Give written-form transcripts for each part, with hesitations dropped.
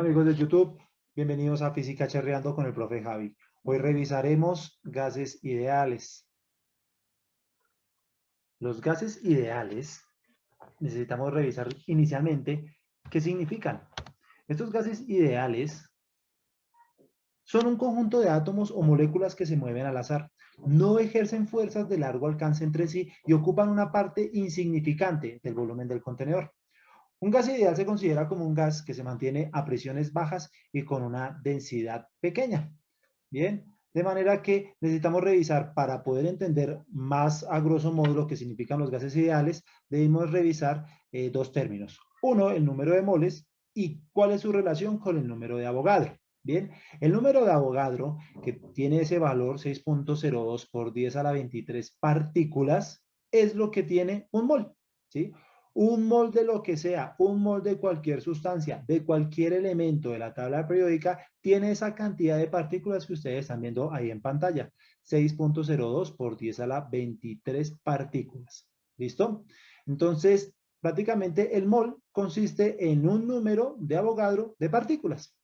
amigos de YouTube, bienvenidos a Física Charreando con el profe Javi. Hoy revisaremos gases ideales. Los gases ideales necesitamos revisar inicialmente qué significan. Estos gases ideales son un conjunto de átomos o moléculas que se mueven al azar. No ejercen fuerzas de largo alcance entre sí y ocupan una parte insignificante del volumen del contenedor. Un gas ideal se considera como un gas que se mantiene a presiones bajas y con una densidad pequeña. Bien, de manera que necesitamos revisar para poder entender más a grosso modo lo que significan los gases ideales, debemos revisar dos términos. Uno, el número de moles y cuál es su relación con el número de Avogadro. Bien, el número de Avogadro, que tiene ese valor 6.02 por 10 a la 23 partículas, es lo que tiene un mol, ¿sí? Un mol de lo que sea, un mol de cualquier sustancia, de cualquier elemento de la tabla periódica, tiene esa cantidad de partículas que ustedes están viendo ahí en pantalla. 6.02 por 10 a la 23 partículas. ¿Listo? Entonces, prácticamente el mol consiste en un número de Avogadro de partículas.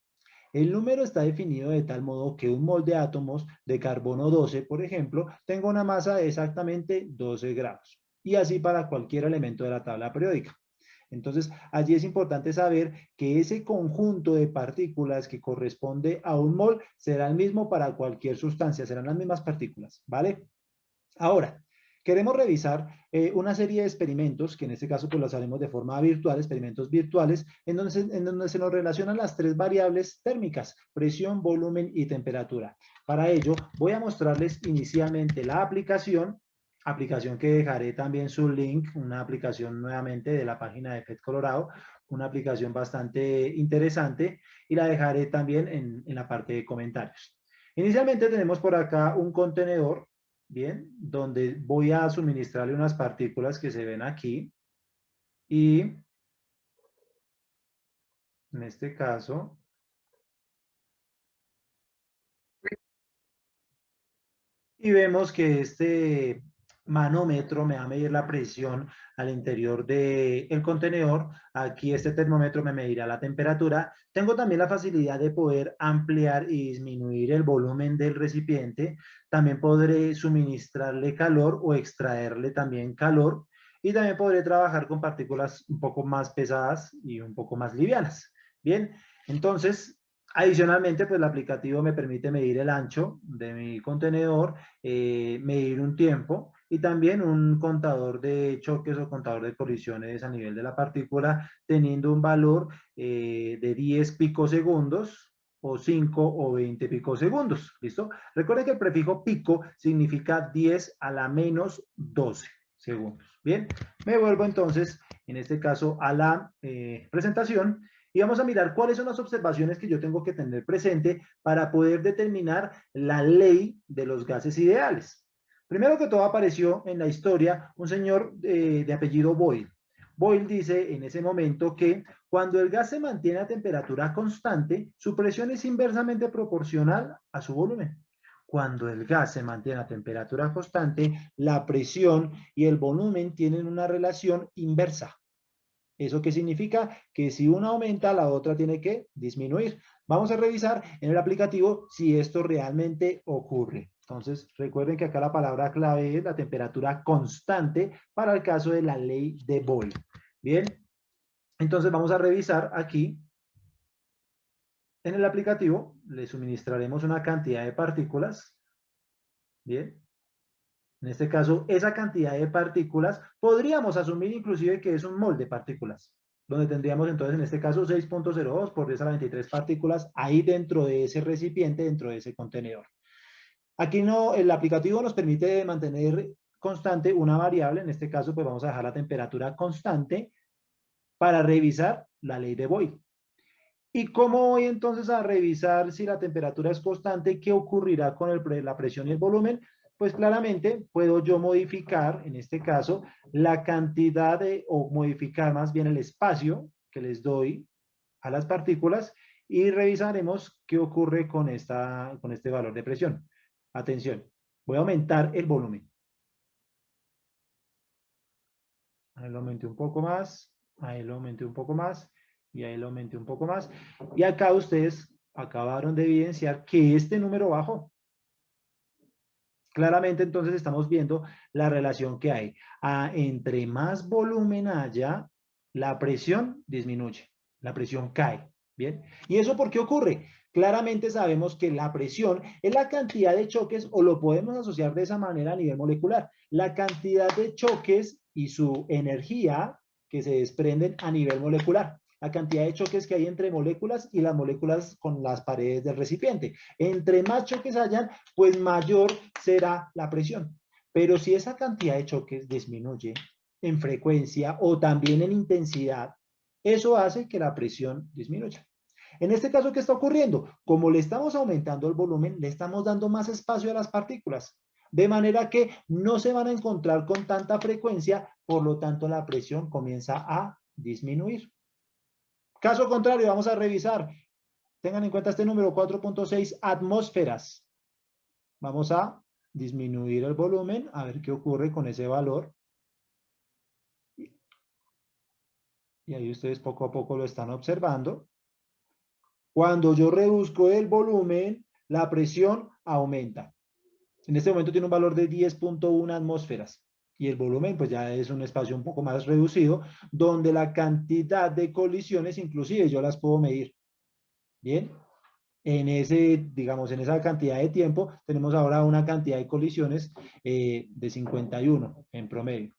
El número está definido de tal modo que un mol de átomos de carbono 12, por ejemplo, tenga una masa de exactamente 12 gramos. Y así para cualquier elemento de la tabla periódica. Entonces, allí es importante saber que ese conjunto de partículas que corresponde a un mol será el mismo para cualquier sustancia, serán las mismas partículas, ¿vale? Ahora, queremos revisar una serie de experimentos, que en este caso pues los haremos de forma virtual, experimentos virtuales, en donde se nos relacionan las tres variables térmicas, presión, volumen y temperatura. Para ello, voy a mostrarles inicialmente la aplicación que dejaré también su link, una aplicación nuevamente de la página de FED Colorado, una aplicación bastante interesante, y la dejaré también en la parte de comentarios. Inicialmente tenemos por acá un contenedor, bien, donde voy a suministrarle unas partículas que se ven aquí y en este caso y vemos que este manómetro me va a medir la presión al interior del contenedor. Aquí este termómetro me medirá la temperatura. Tengo también la facilidad de poder ampliar y disminuir el volumen del recipiente. También podré suministrarle calor o extraerle también calor. Y también podré trabajar con partículas un poco más pesadas y un poco más livianas. Bien, entonces, adicionalmente, pues el aplicativo me permite medir el ancho de mi contenedor, medir un tiempo y también un contador de choques o contador de colisiones a nivel de la partícula, teniendo un valor de 10 picosegundos o 5 o 20 picosegundos. ¿Listo? Recuerden que el prefijo pico significa 10 a la menos 12 segundos. Bien, me vuelvo entonces, en este caso, a la presentación y vamos a mirar cuáles son las observaciones que yo tengo que tener presente para poder determinar la ley de los gases ideales. Primero que todo apareció en la historia un señor de apellido Boyle. Boyle dice en ese momento que cuando el gas se mantiene a temperatura constante, su presión es inversamente proporcional a su volumen. Cuando el gas se mantiene a temperatura constante, la presión y el volumen tienen una relación inversa. ¿Eso qué significa? Que si una aumenta, la otra tiene que disminuir. Vamos a revisar en el aplicativo si esto realmente ocurre. Entonces, recuerden que acá la palabra clave es la temperatura constante para el caso de la ley de Boyle. Bien, entonces vamos a revisar aquí. En el aplicativo le suministraremos una cantidad de partículas. Bien, en este caso, esa cantidad de partículas podríamos asumir inclusive que es un mol de partículas, donde tendríamos entonces en este caso 6.02 por 10 a la 23 partículas ahí dentro de ese recipiente, dentro de ese contenedor. Aquí no, el aplicativo nos permite mantener constante una variable, en este caso pues vamos a dejar la temperatura constante para revisar la ley de Boyle. ¿Y cómo voy entonces a revisar si la temperatura es constante? ¿Qué ocurrirá con la presión y el volumen? Pues claramente puedo yo modificar, en este caso, la cantidad o modificar más bien el espacio que les doy a las partículas y revisaremos qué ocurre con este valor de presión. Atención, voy a aumentar el volumen. Ahí lo aumenté un poco más, ahí lo aumenté un poco más y ahí lo aumenté un poco más. Y acá ustedes acabaron de evidenciar que este número bajó. Claramente entonces estamos viendo la relación que hay. Entre más volumen haya, la presión disminuye, la presión cae. ¿Bien? ¿Y eso por qué ocurre? Claramente sabemos que la presión es la cantidad de choques, o lo podemos asociar de esa manera a nivel molecular, la cantidad de choques y su energía que se desprenden a nivel molecular, la cantidad de choques que hay entre moléculas y las moléculas con las paredes del recipiente. Entre más choques hayan, pues mayor será la presión. Pero si esa cantidad de choques disminuye en frecuencia o también en intensidad, eso hace que la presión disminuya. En este caso, ¿qué está ocurriendo? Como le estamos aumentando el volumen, le estamos dando más espacio a las partículas, de manera que no se van a encontrar con tanta frecuencia, por lo tanto la presión comienza a disminuir. Caso contrario, vamos a revisar. Tengan en cuenta este número 4.6 atmósferas. Vamos a disminuir el volumen, a ver qué ocurre con ese valor. Y ahí ustedes poco a poco lo están observando. Cuando yo reduzco el volumen, la presión aumenta. En este momento tiene un valor de 10.1 atmósferas. Y el volumen, pues ya es un espacio un poco más reducido, donde la cantidad de colisiones, inclusive yo las puedo medir. Bien. En ese, digamos, en esa cantidad de tiempo, tenemos ahora una cantidad de colisiones de 51 en promedio.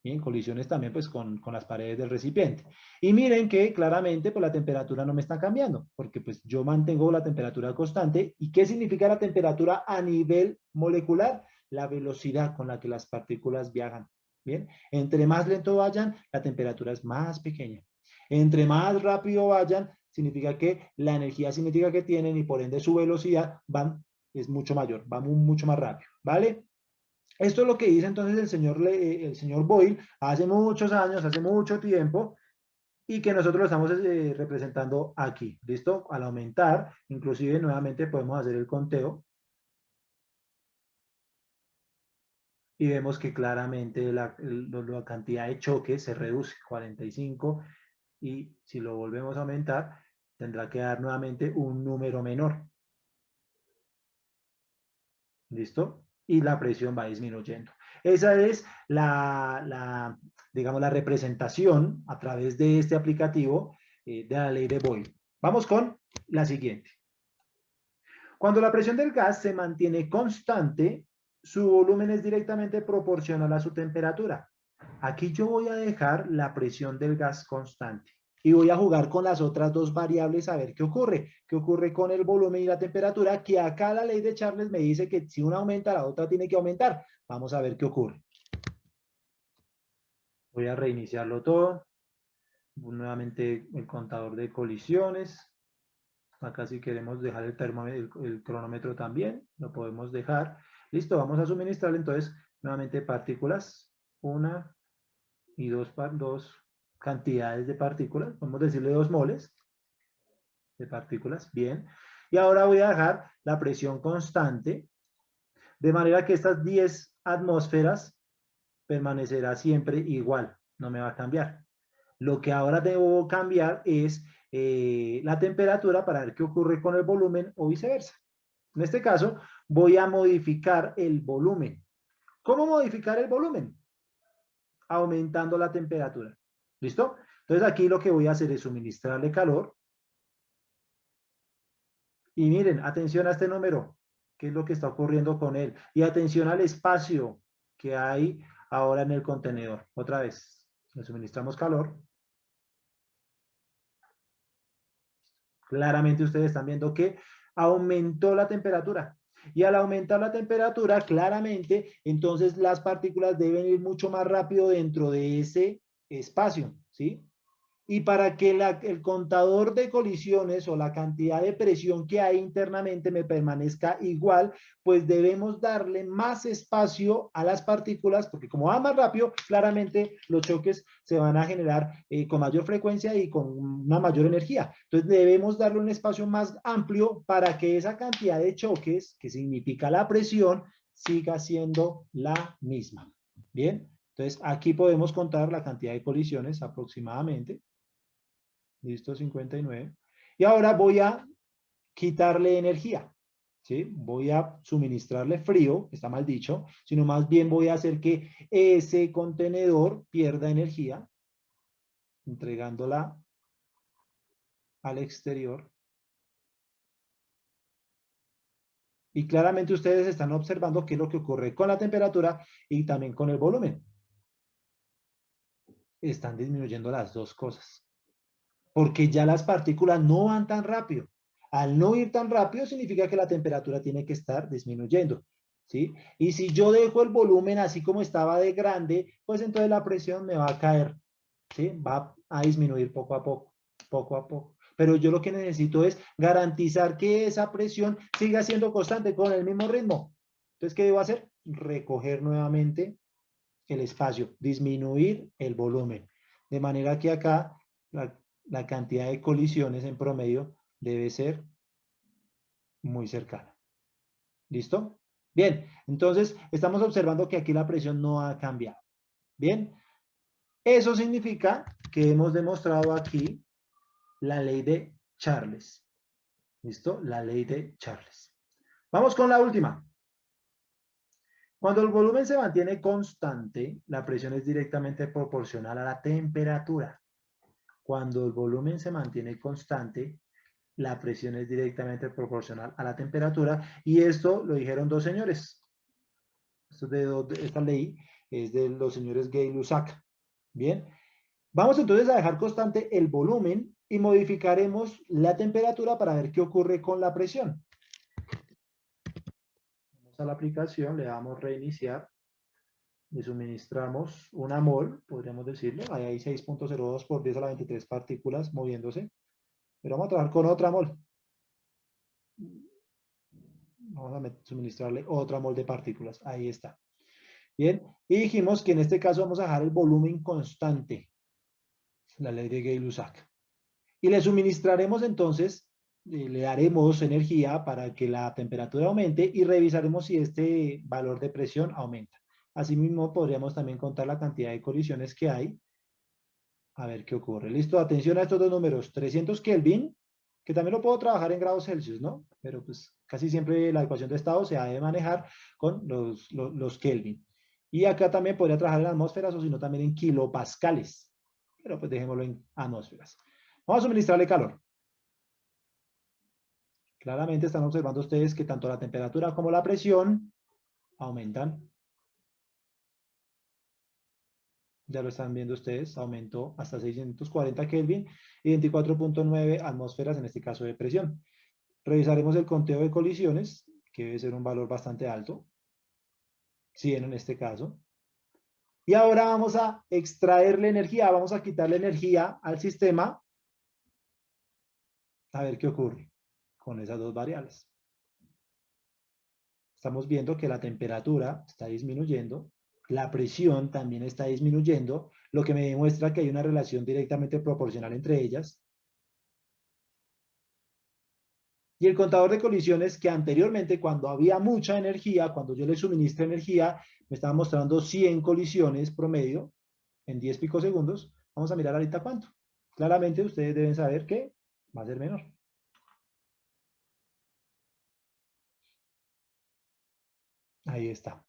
Bien, colisiones también pues con las paredes del recipiente. Y miren que claramente pues la temperatura no me está cambiando, porque pues yo mantengo la temperatura constante. ¿Y qué significa la temperatura a nivel molecular? La velocidad con la que las partículas viajan. Bien, entre más lento vayan, la temperatura es más pequeña. Entre más rápido vayan, significa que la energía cinética que tienen y por ende su velocidad es mucho mayor, va mucho más rápido, ¿vale? Esto es lo que dice entonces el señor Boyle hace muchos años, hace mucho tiempo, y que nosotros lo estamos representando aquí, ¿listo? Al aumentar, inclusive nuevamente podemos hacer el conteo y vemos que claramente la cantidad de choques se reduce, 45, y si lo volvemos a aumentar, tendrá que dar nuevamente un número menor. ¿Listo? Y la presión va disminuyendo. Esa es digamos, la representación a través de este aplicativo de la ley de Boyle. Vamos con la siguiente. Cuando la presión del gas se mantiene constante, su volumen es directamente proporcional a su temperatura. Aquí yo voy a dejar la presión del gas constante y voy a jugar con las otras dos variables a ver qué ocurre. ¿Qué ocurre con el volumen y la temperatura? Que acá la ley de Charles me dice que si una aumenta, la otra tiene que aumentar. Vamos a ver qué ocurre. Voy a reiniciarlo todo. Nuevamente el contador de colisiones. Acá si queremos dejar el cronómetro también, lo podemos dejar. Listo, vamos a suministrar entonces nuevamente partículas. Una y dos cantidades de partículas. Podemos decirle 2 moles de partículas. Bien. Y ahora voy a dejar la presión constante, de manera que estas 10 atmósferas permanecerá siempre igual, no me va a cambiar. Lo que ahora debo cambiar es la temperatura para ver qué ocurre con el volumen o viceversa. En este caso, voy a modificar el volumen. ¿Cómo modificar el volumen? Aumentando la temperatura. ¿Listo? Entonces aquí lo que voy a hacer es suministrarle calor. Y miren, atención a este número, qué es lo que está ocurriendo con él. Y atención al espacio que hay ahora en el contenedor. Otra vez, le suministramos calor. Claramente ustedes están viendo que aumentó la temperatura. Y al aumentar la temperatura, claramente, entonces las partículas deben ir mucho más rápido dentro de ese espacio, ¿sí? Y para que el contador de colisiones o la cantidad de presión que hay internamente me permanezca igual, pues debemos darle más espacio a las partículas, porque como va más rápido, claramente los choques se van a generar con mayor frecuencia y con una mayor energía. Entonces debemos darle un espacio más amplio para que esa cantidad de choques, que significa la presión, siga siendo la misma. Bien, entonces aquí podemos contar la cantidad de colisiones aproximadamente. Listo, 59. Y ahora voy a quitarle energía, ¿sí? Voy a suministrarle frío, está mal dicho, sino más bien voy a hacer que ese contenedor pierda energía, entregándola al exterior. Y claramente ustedes están observando qué es lo que ocurre con la temperatura y también con el volumen. Están disminuyendo las dos cosas, porque ya las partículas no van tan rápido. Al no ir tan rápido significa que la temperatura tiene que estar disminuyendo, ¿sí? Y si yo dejo el volumen así como estaba de grande, pues entonces la presión me va a caer, ¿sí? Va a disminuir poco a poco, poco a poco. Pero yo lo que necesito es garantizar que esa presión siga siendo constante con el mismo ritmo. Entonces, ¿qué debo hacer? Recoger nuevamente el espacio, disminuir el volumen. De manera que acá la cantidad de colisiones en promedio debe ser muy cercana. ¿Listo? Bien, entonces estamos observando que aquí la presión no ha cambiado. Bien, eso significa que hemos demostrado aquí la ley de Charles. ¿Listo? La ley de Charles. Vamos con la última. Cuando el volumen se mantiene constante, la presión es directamente proporcional a la temperatura. Cuando el volumen se mantiene constante, la presión es directamente proporcional a la temperatura. Y esto lo dijeron dos señores. Esta ley es de los señores Gay-Lussac. Bien. Vamos entonces a dejar constante el volumen y modificaremos la temperatura para ver qué ocurre con la presión. Vamos a la aplicación, le damos reiniciar, le suministramos una mol, podríamos decirlo, ahí hay 6.02 por 10 a la 23 partículas moviéndose, pero vamos a trabajar con otra mol. Vamos a suministrarle otra mol de partículas, ahí está. Bien, y dijimos que en este caso vamos a dejar el volumen constante, la ley de Gay-Lussac. Y le suministraremos entonces, le daremos energía para que la temperatura aumente y revisaremos si este valor de presión aumenta. Asimismo, podríamos también contar la cantidad de colisiones que hay. A ver qué ocurre. Listo, atención a estos dos números. 300 Kelvin, que también lo puedo trabajar en grados Celsius, ¿no? Pero pues casi siempre la ecuación de estado se ha de manejar con los Kelvin. Y acá también podría trabajar en atmósferas o si no también en kilopascales. Pero pues dejémoslo en atmósferas. Vamos a suministrarle calor. Claramente están observando ustedes que tanto la temperatura como la presión aumentan. Ya lo están viendo ustedes, aumentó hasta 640 Kelvin y 24.9 atmósferas en este caso de presión. Revisaremos el conteo de colisiones, que debe ser un valor bastante alto, 100 en este caso. Y ahora vamos a extraerle energía, vamos a quitarle energía al sistema, a ver qué ocurre con esas dos variables. Estamos viendo que la temperatura está disminuyendo, la presión también está disminuyendo, lo que me demuestra que hay una relación directamente proporcional entre ellas. Y el contador de colisiones que anteriormente cuando había mucha energía, cuando yo le suministré energía, me estaba mostrando 100 colisiones promedio en 10 picosegundos. Vamos a mirar ahorita cuánto. Claramente ustedes deben saber que va a ser menor. Ahí está.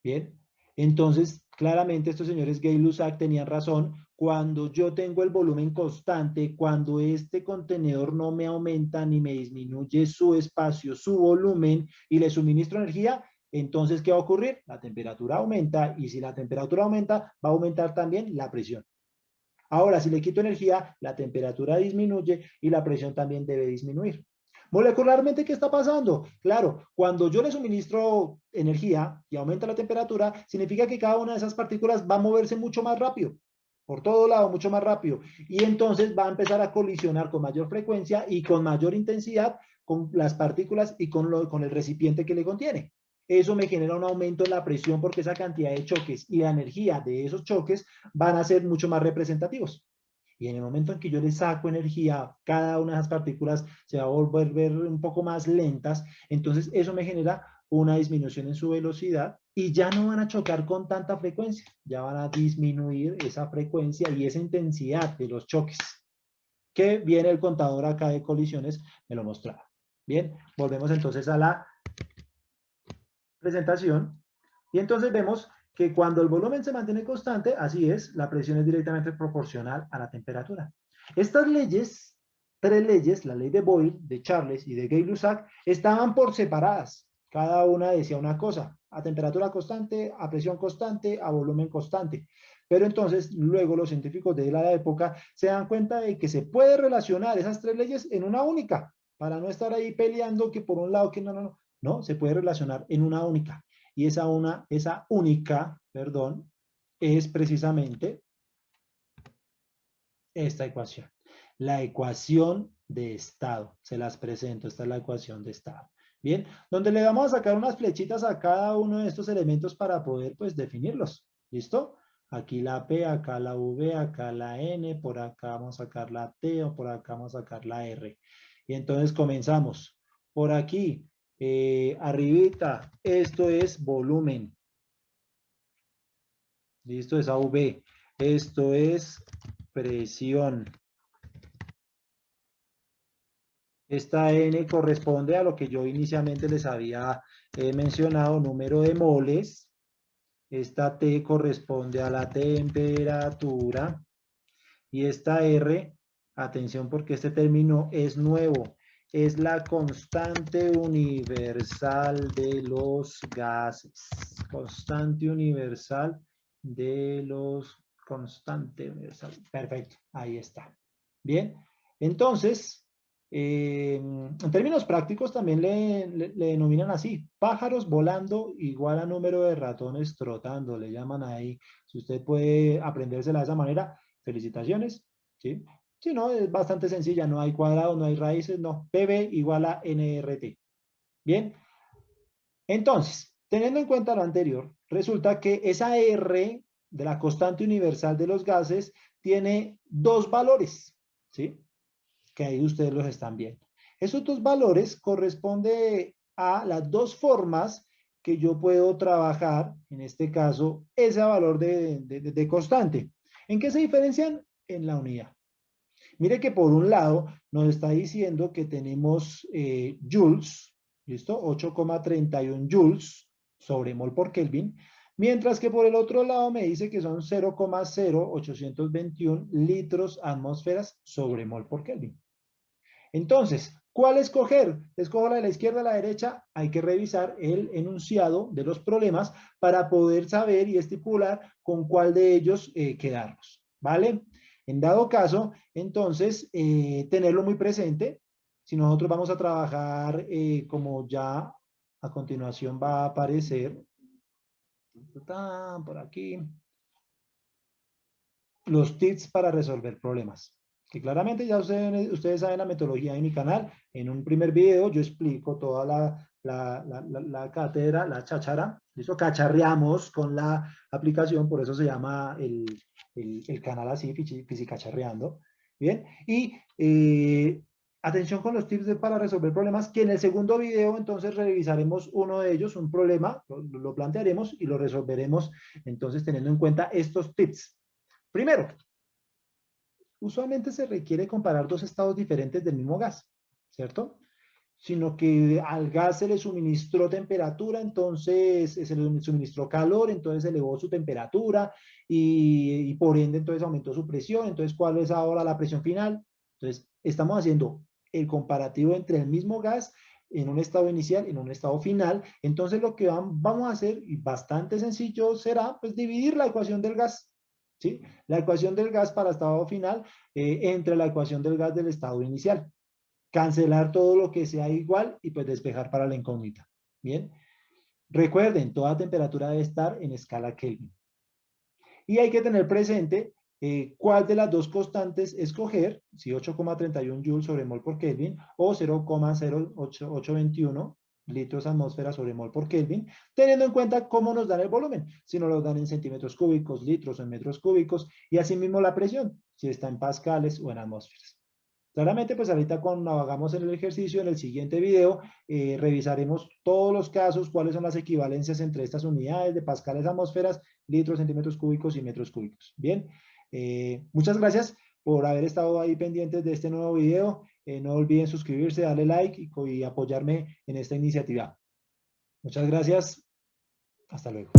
Bien. Entonces, claramente estos señores Gay-Lussac tenían razón. Cuando yo tengo el volumen constante, cuando este contenedor no me aumenta ni me disminuye su espacio, su volumen y le suministro energía, entonces, ¿qué va a ocurrir? La temperatura aumenta y si la temperatura aumenta, va a aumentar también la presión. Ahora, si le quito energía, la temperatura disminuye y la presión también debe disminuir. Molecularmente, ¿qué está pasando? Claro, cuando yo le suministro energía y aumenta la temperatura, significa que cada una de esas partículas va a moverse mucho más rápido, por todo lado, mucho más rápido. Y entonces va a empezar a colisionar con mayor frecuencia y con mayor intensidad con las partículas y con el recipiente que le contiene. Eso me genera un aumento en la presión porque esa cantidad de choques y la energía de esos choques van a ser mucho más representativos. Y en el momento en que yo le saco energía, cada una de esas partículas se va a volver un poco más lentas, entonces eso me genera una disminución en su velocidad y ya no van a chocar con tanta frecuencia, ya van a disminuir esa frecuencia y esa intensidad de los choques. que viene el contador acá de colisiones, me lo mostraba. Bien, volvemos entonces a la presentación. Y entonces vemos que cuando el volumen se mantiene constante, así es, la presión es directamente proporcional a la temperatura. Estas leyes, tres leyes, la ley de Boyle, de Charles y de Gay-Lussac, estaban por separadas. Cada una decía una cosa, a temperatura constante, a presión constante, a volumen constante. Pero entonces, luego los científicos de la época se dan cuenta de que se puede relacionar esas tres leyes en una única, para no estar ahí peleando que por un lado, que no, se puede relacionar en una única. Y esa única, perdón, es precisamente esta ecuación. La ecuación de estado. Se las presento. Esta es la ecuación de estado. Bien, donde le vamos a sacar unas flechitas a cada uno de estos elementos para poder, pues, definirlos. ¿Listo? Aquí la P, acá la V, acá la N, por acá vamos a sacar la T o por acá vamos a sacar la R. Y entonces comenzamos. Por aquí, arribita, esto es volumen. Listo, es AV. Esto es presión. Esta N corresponde a lo que yo inicialmente les había mencionado, número de moles. Esta T corresponde a la temperatura. Y esta R, atención porque este término es nuevo, es la constante universal de los gases. Constante universal de los... Constante universal. Perfecto, ahí está. Bien, entonces, en términos prácticos también le denominan así, pájaros volando igual a número de ratones trotando, le llaman ahí. Si usted puede aprendérsela de esa manera, felicitaciones, ¿sí? Si no, es bastante sencilla, no hay cuadrados, no hay raíces, no. PV igual a NRT. Bien, entonces, teniendo en cuenta lo anterior, resulta que esa R de la constante universal de los gases tiene dos valores, ¿sí? Que ahí ustedes los están viendo. Esos dos valores corresponden a las dos formas que yo puedo trabajar, en este caso, ese valor de constante. ¿En qué se diferencian? En la unidad. Mire que por un lado nos está diciendo que tenemos joules, ¿listo? 8,31 joules sobre mol por Kelvin, mientras que por el otro lado me dice que son 0,0821 litros atmósferas sobre mol por Kelvin. Entonces, ¿cuál escoger? ¿Escojo la de la izquierda o la derecha? Hay que revisar el enunciado de los problemas para poder saber y estipular con cuál de ellos quedarnos, ¿vale? En dado caso, entonces, tenerlo muy presente. Si nosotros vamos a trabajar como ya a continuación va a aparecer, por aquí, los tips para resolver problemas. Que claramente ya ustedes saben la metodología de mi canal. En un primer video yo explico toda la cátedra, la cháchara. Listo, cacharreamos con la aplicación, por eso se llama el canal así, Fisicacharreando. Bien, y atención con los tips para resolver problemas, que en el segundo video entonces revisaremos uno de ellos, un problema, lo plantearemos y lo resolveremos entonces teniendo en cuenta estos tips. Primero, usualmente se requiere comparar dos estados diferentes del mismo gas, ¿cierto? Sino que al gas se le suministró temperatura, entonces se le suministró calor, entonces elevó su temperatura y por ende entonces aumentó su presión. Entonces, ¿cuál es ahora la presión final? Entonces, estamos haciendo el comparativo entre el mismo gas en un estado inicial y en un estado final. Entonces, lo que vamos a hacer, y bastante sencillo, será pues dividir la ecuación del gas. ¿Sí? La ecuación del gas para estado final entre la ecuación del gas del estado inicial. Cancelar todo lo que sea igual y pues despejar para la incógnita. Bien. Recuerden, toda temperatura debe estar en escala Kelvin. Y hay que tener presente cuál de las dos constantes escoger, si 8,31 joules sobre mol por Kelvin o 0,0821 litros atmósfera sobre mol por Kelvin, teniendo en cuenta cómo nos dan el volumen, si nos lo dan en centímetros cúbicos, litros o en metros cúbicos, y asimismo la presión, si está en pascales o en atmósferas. Claramente, pues ahorita cuando hagamos el ejercicio en el siguiente video, revisaremos todos los casos, cuáles son las equivalencias entre estas unidades de pascales, atmósferas, litros, centímetros cúbicos y metros cúbicos. Bien, muchas gracias. por haber estado ahí pendientes de este nuevo video. No olviden suscribirse, darle like y apoyarme en esta iniciativa. Muchas gracias. Hasta luego.